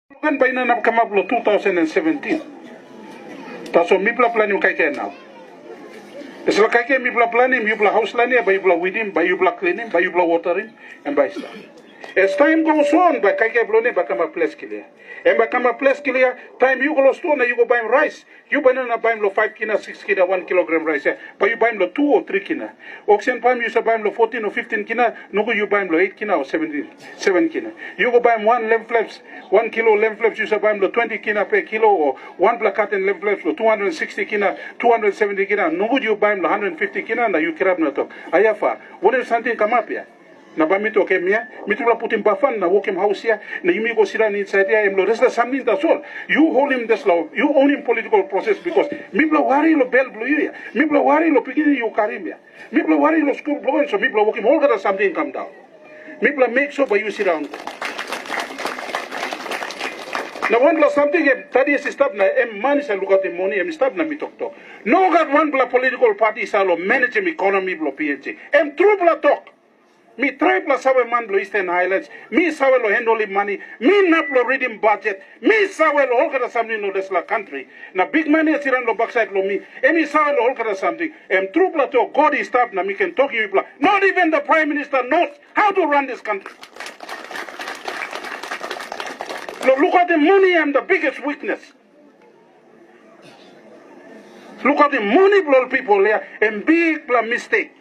Kan by na come up 2017. Taso mi pla plan yung kay now. Isla kay mi pla plan mi pla house lani by pla weeding, by you pla cleaning, by you pla watering, and by stuff. As time goes on, by kay blone by come a place clear. And by come a place clear, time you go stone you go buy rice. You buy na buy 5 kina, 6 kina, 1 kilogram rice. But you buy 2 or 3 kina. Oxen palm you buy 14 or 15 kina, no go you buy 8 kina or 7 kina. You go buy 1 lamb flaps, 1 kilo lamb flaps, you buy 20 kina per kilo or 1 placat lamb flaps for 260 kina, 270 kina. No go you buy 150 kina na you grab na talk. Ayafa, what if something come up here? Na ba mito ke mia mitula putin bafan na wokem house ya na yumi go sira ni inside ya emlo resta something that's all you hold him this law you own him political process because mibla wari lo bel blue ya mibla wari lo pigini you karimia mibla wari lo school blow so mibla wokem hold that something come down mibla make sure by you sit down na one la something tadi is stop na money sa look at the money stop na mi talk no got one bla political party sa lo manage economy blo PNG true bla talk. Me try plus sawe man blo Eastern Highlands. Me sawe lo handling money. Me not lo reading budget. Me sawe lo holkada something no this la country. Na big money siran lo backside lo me. Me sawe lo holkada something. True plateau God is stop na me can talk you bla. Not even the Prime Minister knows how to run this country. No, look at the money and the biggest weakness. Look at the money blow people here and big mistake.